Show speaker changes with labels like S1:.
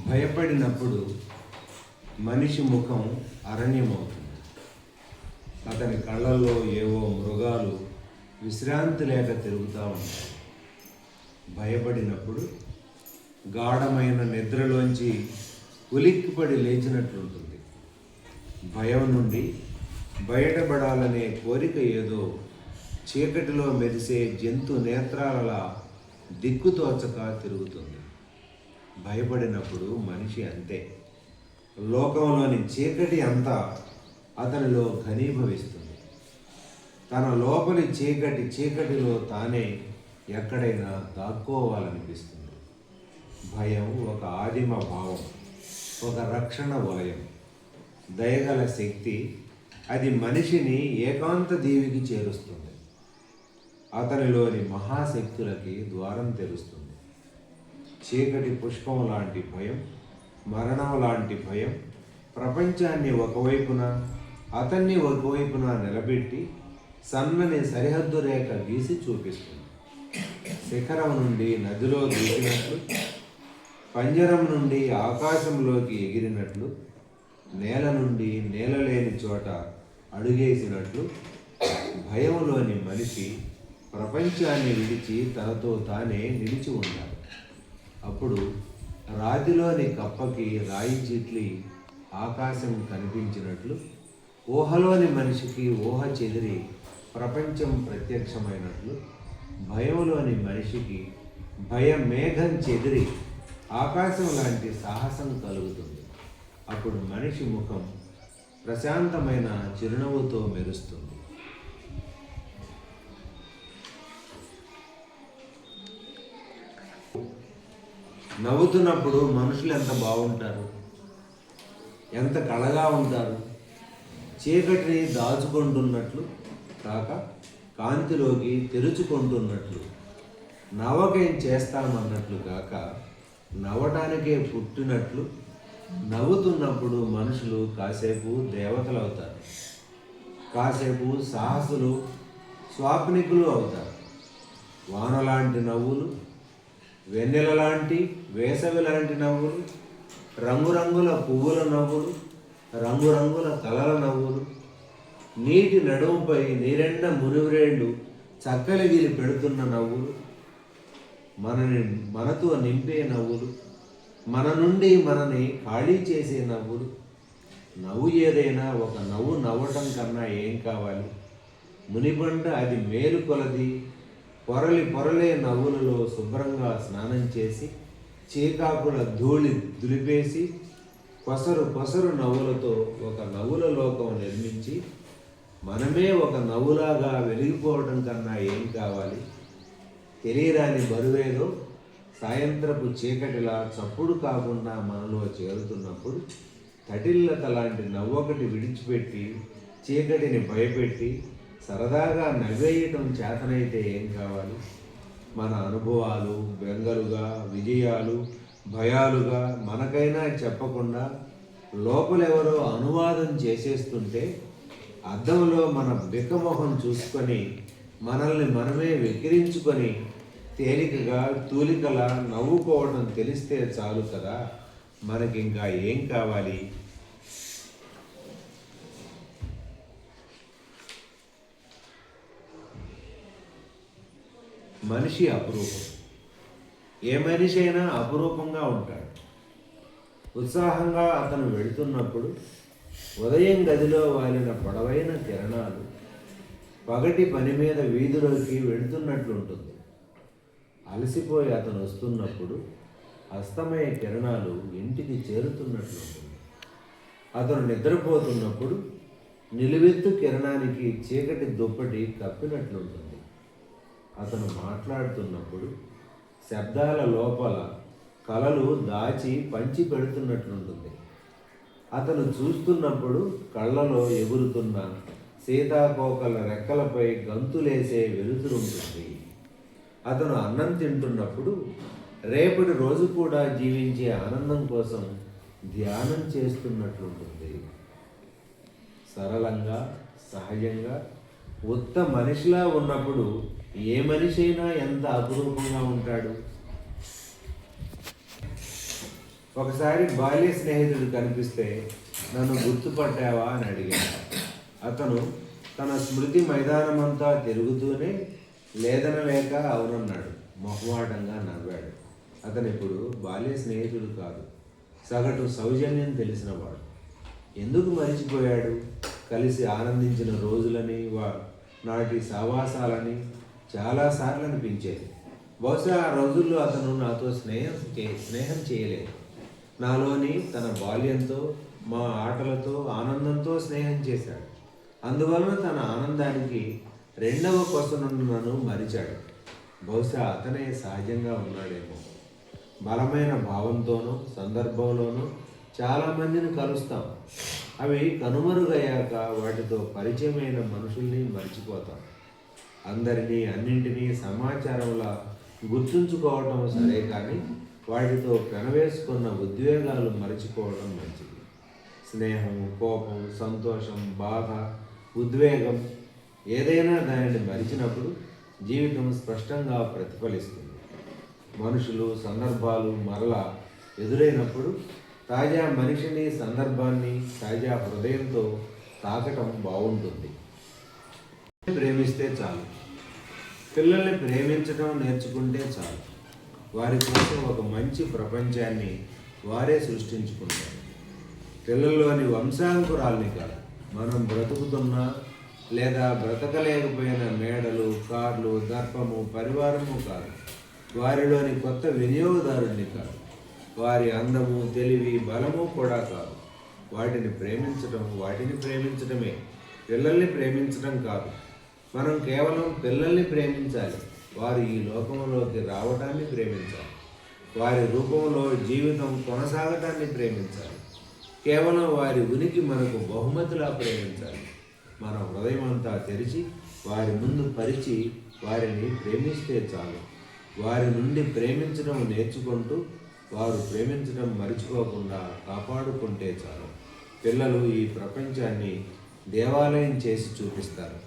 S1: భయపడినప్పుడు మనిషి ముఖం అరణ్యమవుతుంది. అతని కళ్ళల్లో ఏవో మృగాలు విశ్రాంతి లేక తిరుగుతూ ఉంటాయి. భయపడినప్పుడు గాఢమైన నిద్రలోంచి ఉలిక్కిపడి లేచినట్లుంటుంది. భయం నుండి బయటపడాలనే కోరిక ఏదో చీకటిలో మెరిసే జంతు నేత్రాలలా దిక్కుతోచక తిరుగుతుంది. భయపడినప్పుడు మనిషి అంతే. లోకంలోని చీకటి అంతా అతనిలో ఘనీభవిస్తుంది. తన లోపలి చీకటిలో తానే ఎక్కడైనా దాక్కోవాలనిపిస్తుంది. భయం ఒక ఆదిమ భావం, ఒక రక్షణ వలయం, దయగల శక్తి. అది మనిషిని ఏకాంత దీవికి చేరుస్తుంది. అతనిలోని మహాశక్తులకి ద్వారం తెరుస్తుంది. చీకటి పుష్పం లాంటి భయం, మరణం లాంటి భయం ప్రపంచాన్ని ఒకవైపున, అతన్ని ఒకవైపున నిలబెట్టి సన్నని సరిహద్దు రేఖ గీసి చూపిస్తుంది. శిఖరం నుండి నదిలో దూకినట్లు, పంజరం నుండి ఆకాశంలోకి ఎగిరినట్లు, నేల నుండి నేల లేని చోట అడుగేసినట్లు భయంలోని మనిషి ప్రపంచాన్ని విడిచి తనతో తానే నిలిచి ఉండాలి. అప్పుడు రాతిలోని కప్పకి రాయి చిట్లి ఆకాశం కనిపించినట్లు, ఊహలోని మనిషికి ఊహ చెదిరి ప్రపంచం ప్రత్యక్షమైనట్లు, భయంలోని మనిషికి భయం మేఘం చెదిరి ఆకాశం లాంటి సాహసం కలుగుతుంది. అప్పుడు మనిషి ముఖం ప్రశాంతమైన చిరునవ్వుతో మెరుస్తుంది. నవ్వుతున్నప్పుడు మనుషులు ఎంత బాగుంటారు, ఎంత కళగా ఉంటారు. చీకటిని దాచుకుంటున్నట్లు కాక కాంతిలోకి తెరుచుకుంటున్నట్లు, నవ్వకేం చేస్తామన్నట్లు కాక నవ్వటానికే పుట్టినట్లు నవ్వుతున్నప్పుడు మనుషులు కాసేపు దేవతలు అవుతారు, కాసేపు సాహసులు, స్వాప్నికులు అవుతారు. వానలాంటి నవ్వులు, వెన్నెల లాంటి, వేసవి లాంటి నవ్వులు, రంగురంగుల పువ్వుల నవ్వులు, రంగురంగుల కలల నవ్వులు, నీటి నడుముపై నీరెండ మురివ్రేళ్ళు చక్కలిగిలి పెడుతున్న నవ్వులు, మనతో నింపే నవ్వులు, మన నుండి మనని ఖాళీ చేసే నవ్వులు. నవ్వు ఏదైనా ఒక నవ్వు నవ్వటం కన్నా ఏం కావాలి? మునిపంట అది మేలు కొలది పొరలే నవ్వులలో శుభ్రంగా స్నానం చేసి చీకాకుల ధూళి దులిపేసి కొసరు నవ్వులతో ఒక నవ్వుల లోకం నిర్మించి మనమే ఒక నవ్వులాగా వెలిగిపోవడం కన్నా ఏం కావాలి? తెలియరాని బరువేదో సాయంత్రపు చీకటిలా చప్పుడు కాకుండా మనలో చేరుతున్నప్పుడు తటిల్లత లాంటి నవ్వొకటి విడిచిపెట్టి చీకటిని భయపెట్టి సరదాగా నవ్వేయటం చేతనైతే ఏం కావాలి? మన అనుభవాలు బెంగలుగా, విజయాలు భయాలుగా మనకైనా చెప్పకుండా లోపలెవరో అనువాదం చేసేస్తుంటే అద్దంలో మన బిక్కమొహం చూసుకొని మనల్ని మనమే వెక్కిరించుకొని తేలికగా తూలికలా నవ్వుకోవడం తెలిస్తే చాలు కదా. మనకింకా ఏం కావాలి? మనిషి అపురూపం. ఏ మనిషి అయినా అపురూపంగా ఉంటాడు. ఉత్సాహంగా అతను వెళుతున్నప్పుడు ఉదయం గదిలో వాలిన పొడవైన కిరణాలు పగటి పని మీద వీధిలోకి వెళుతున్నట్లుంటుంది. అలసిపోయి అతను వస్తున్నప్పుడు అస్తమయ కిరణాలు ఇంటికి చేరుతున్నట్లుంటుంది. అతను నిద్రపోతున్నప్పుడు నిలువెత్తు కిరణానికి చీకటి దుప్పటి కప్పినట్లుంటుంది. అతను మాట్లాడుతున్నప్పుడు శబ్దాల లోపల కలలు దాచి పంచి పెడుతున్నట్లుంటుంది. అతను చూస్తున్నప్పుడు కళ్ళలో ఎగురుతున్న సీతాకోకల రెక్కలపై గంతులేసే వెలుతురుంటుంది. అతను అన్నం తింటున్నప్పుడు రేపటి రోజు కూడా జీవించే ఆనందం కోసం ధ్యానం చేస్తున్నట్లుంటుంది. సరళంగా, సహజంగా, ఉత్త మనిషిలా ఉన్నప్పుడు ఏ మనిషి అయినా ఎంత అపురూపంగా ఉంటాడు. ఒకసారి బాల్య స్నేహితుడు కనిపిస్తే నన్ను గుర్తుపట్టావా అని అడిగాడు. అతను తన స్మృతి మైదానమంతా తిరుగుతూనే లేదనలేక అవునన్నాడు. మొహమాటంగా నవ్వాడు. అతను ఇప్పుడు బాల్య స్నేహితుడు కాదు, సగటు సౌజన్యం తెలిసినవాడు. ఎందుకు మరిచిపోయాడు? కలిసి ఆనందించిన రోజులని, నాటి సావాసాలని చాలాసార్లు అనిపించేది. బహుశా ఆ రోజుల్లో అతను నాతో స్నేహం చేయలేదు. నాలోని తన బాల్యంతో, మా ఆటలతో, ఆనందంతో స్నేహం చేశాడు. అందువలన తన ఆనందానికి రెండవ కొసను నన్ను మరిచాడు. బహుశా అతనే సహజంగా ఉన్నాడేమో. బలమైన భావంతోనూ సందర్భంలోనూ చాలామందిని కలుస్తాం. అవి కనుమరుగయ్యాక వాటితో పరిచయమైన మనుషుల్ని మర్చిపోతాం. అందరినీ, అన్నింటినీ సమాచారంలా గుర్తుంచుకోవటం సరే, కానీ వాటితో పెనవేసుకున్న ఉద్వేగాలు మరచిపోవడం మంచిది. స్నేహం, కోపం, సంతోషం, బాధ, ఉద్వేగం ఏదైనా దానిని మరిచినప్పుడు జీవితం స్పష్టంగా ప్రతిఫలిస్తుంది. మనుషులు, సందర్భాలు మరలా ఎదురైనప్పుడు తాజా మనిషిని, సందర్భాన్ని తాజా హృదయంతో తాకటం బాగుంటుంది. ప్రేమిస్తే చాలు. పిల్లల్ని ప్రేమించడం నేర్చుకుంటే చాలు. వారి కోసం ఒక మంచి ప్రపంచాన్ని వారే సృష్టించుకుంటారు. పిల్లల్లోని వంశాంకురాల్ని కాదు, మనం బ్రతుకుతున్నా లేదా బ్రతకలేకపోయిన మేడలు, కార్లు, దర్పము, పరివారము కాదు. వారిలోని కొత్త వినియోగదారుడిని కాదు. వారి అందము, తెలివి, బలము కూడా కాదు. వాటిని ప్రేమించడమే. పిల్లల్ని ప్రేమించడం కాదు. మనం కేవలం పిల్లల్ని ప్రేమించాలి. వారు ఈ లోకంలోకి రావటాన్ని ప్రేమించాలి. వారి రూపంలో జీవితం కొనసాగటాన్ని ప్రేమించాలి. కేవలం వారి ఉనికి మనకు బహుమతిలా ప్రేమించాలి. మన హృదయం అంతా తెరిచి వారి ముందు పరిచి వారిని ప్రేమిస్తే చాలు. వారి నుండి ప్రేమించడం నేర్చుకుంటూ వారు ప్రేమించడం మర్చిపోకుండా కాపాడుకుంటే చాలు. పిల్లలు ఈ ప్రపంచాన్ని దేవాలయం చేసి చూపిస్తారు.